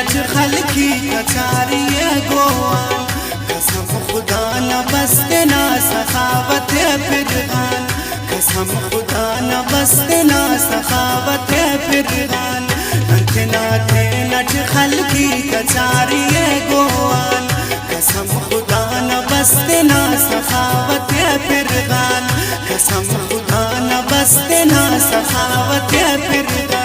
नच खलकी कचारी गोवान कसम खुदा न बस्ते ना सखावत फिरगान कसम खुदा न बस्ते ना सखावत फिरगान नाते नच खलकी कचारी गोवान कसम खुदा न बस्ते ना सखावत फिरगान कसम खुदा न बस्ते ना सखावत फिरगान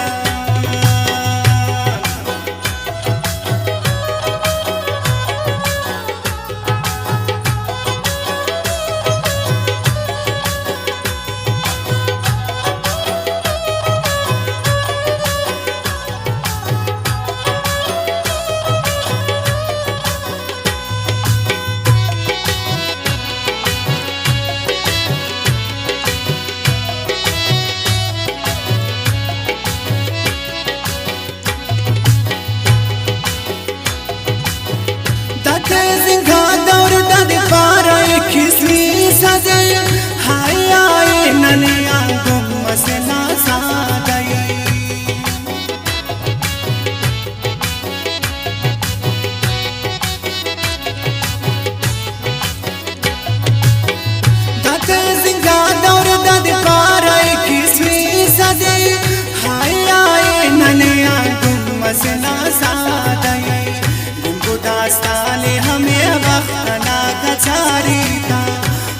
दास्ताने हमें वक्तना कचारी था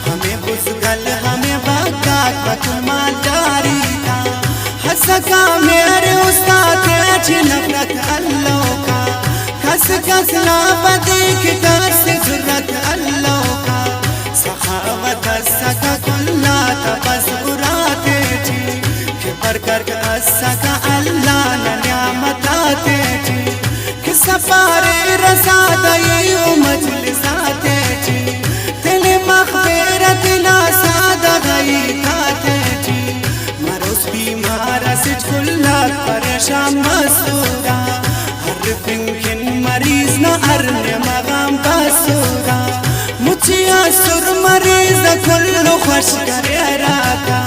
हमें बुज़गल हमें बाकात बकुमादारी था हसका मेरे उस्ताद नफरत अल्लाह का कस कस ना बदेख कर से जुर्रत अल्लाह का सखावत सका कुल्ला तबस उराते जी के पर कर सका अल्लाह न नियामत आते जी कि सफारे रसा दई मजलिसाते जी तेरे मग़फ़िरत ना सादा गई खाते जी मरोस बीमार से कुल्ला परेशान मसूरा हर फिंकिन मरीज न अरने मगाम बसूरा मुझिया सुर मरीज कुल्लो खुश करे राता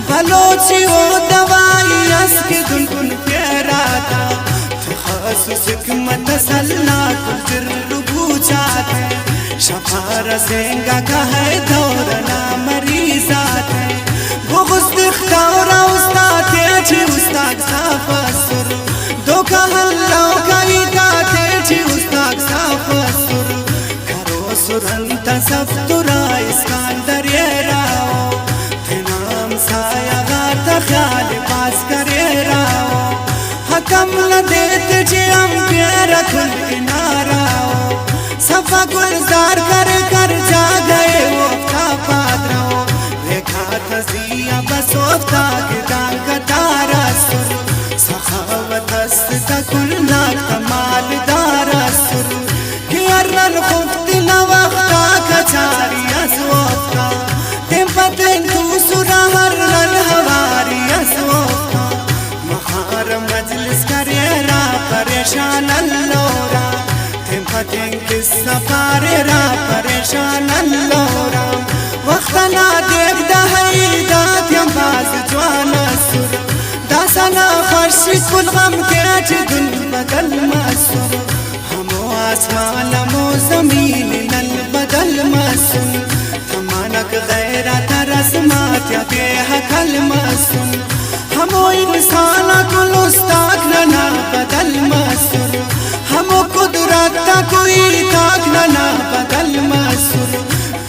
बलोची वो दवाई अस्क गुनगुन प्याराता तखसुसक मतसल्ला कुल रुबूचात शफार सेंगा का है दौरना मरीजात बुग़्ज़ इख्तारा उस्ताद जी उस्ताद साफसुर दो का हल्ला का इताते जी उस्ताद साफसुर करो सुरंत सफ्तुरा इस्कंदर ये राओ नाम साया गाता ख्याल पास करे राओ हकम न देते जी हम प्यारा खुल किनारा सफा गुलजार कर कर जा गए वो का पादरो रेखा तजिया बसोफ्ता के दान का तारा सुर सखावत हस्ता कुल्ला कमाल दारा सुर कि अर्रन खुफ्त न वक्ता कचारी असवफ्ता तेम पतें तू सुरा हर्रन हवारी असवफ्ता महार मजलिस करेरा परेशान अल्लोरा तेम पतें किस सफारे रा परेशान अल्लोरा वक्त ना देख दहई दात यम बाज जवाना सुर दासना फर्शी कुल गम के अच दुन बदल मसूर हमो आसमान हमो जमीन नल बदल मसून तमानक गैरा तरसमात या बेहकल मसून हमो इंसान कुल उस्ताद ना बदल मसूर हमो कुदरत कोई ताक ना बदल मसूर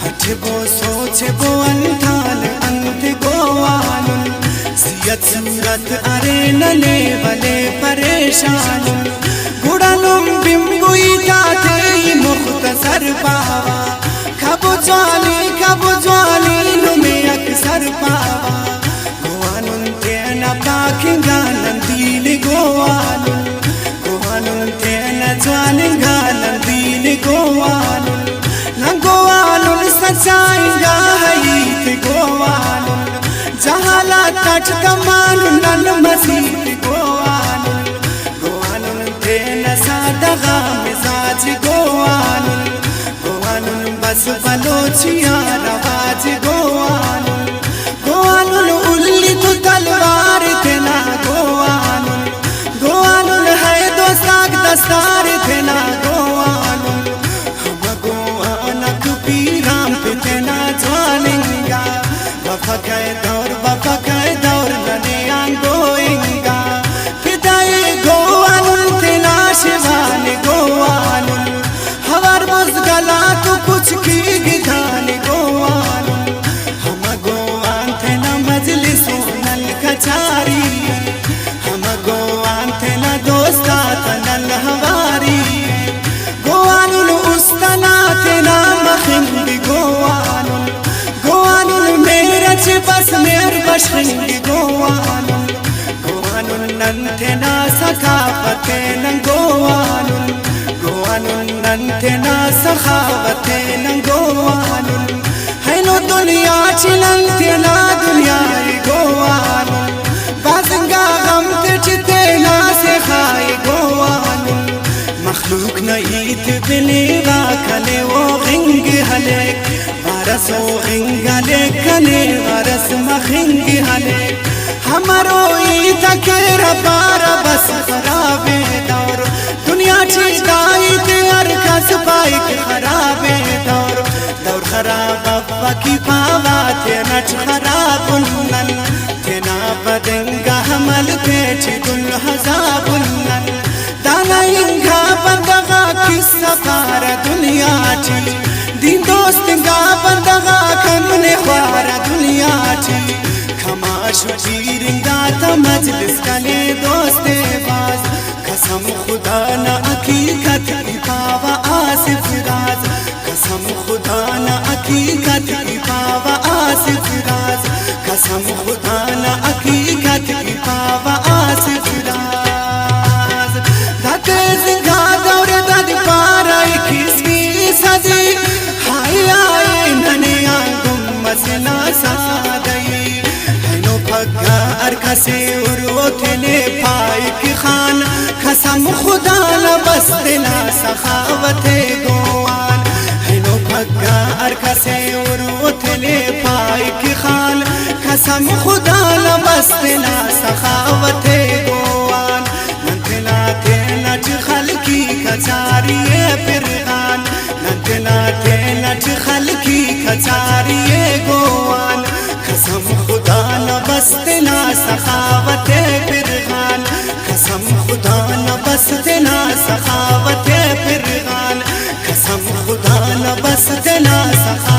हटबो सोचबो अंधान अंत गोवान सियत सूरत अरे नले बले परेशान गुड़ानुम बिम्बुई जाते मुख्तसर पावा कबो ज्वाली नुमे अक्सर पावा गोवानुन तेना पाकिंगा नंदील गोवानुन तेना ज्वालिंगा नंदील गोवानुन सचाइंगा हईत गोवानुन जहाला तट कमानुन नन मसीद गोवानुन तेना सादगा मिजाज गोवानुन बस बलोचिया रवाज गोवानुन उल्ली तो तलवार तेना गोवानुन है दो साग दस्तार तेना गोवान हम गोवान पीराम पे तेना ज्वालिंगा वफा के दौर नने गोइंगा फिदाए गोवान तेना शिवान गोवान हवर मुजगला तो कुछ की गिधान गोवान हम गोवान तेना मजलिसों नल कचारी हम गोवान तेना दोस्ता तनल हवारी गोवान उस्तना तेना मखिंग गोवान गोवान मेरा बस मेर बशंग गोवान गोवान नंतेना सखावते न गोवान गोवान नंतेना सखावते न गोवान है नो दुनिया चिलंतेना दुनिया गोवान बाजंगा गम तेना से खाए गोवान मखलूक नईत बिलेगा कले वो गिंग हले वारस वो गिंग हले कले वारस मखिंग हले हमारो ईद के रबारा बस खराबे दौर दुनिया छिदाई ते अरकस पाइक खराबे दौर दौर खराब अब्बा की पावा ते नच खराबुन्नल तेना बदंगा हमल पेच दुल हजाबुन्नल दाना इंगा बंदगा किस्सा पार दुनिया ची दिन दोस्त गा बंदगा कमने वारा दुनिया ची खमाशु चीरिंगा ता मजलिस कले दोस्ते बाज कसम खुदा ना हकीकत की पावा आसिफ राज कसम खुदा ना हकीकत की पावा आसिफ राज कसम खुदा ना हकीकत की पावा आसिफ राज दाते जिंगा दौर दद पारा 21वीं सदी हाय आए नने आंगुम मसला सादई फग्गा अरकसे उरोथले पाइक खान कसम खुदा न बस दिला सखावते गोवान हेलो फग्गा अरकसे उरोथले पाइक खान कसम खुदा न बस दिला सखावते गोवान नंतना तेना खलकी कचारी पिरगान नंतना तेना खलकी कचारी गोवान कसम खुदा न बसतना सखावते पिरगान कसम खुदा न बसतना सखावते पिरगान कसम खुदा न बसतना सखावते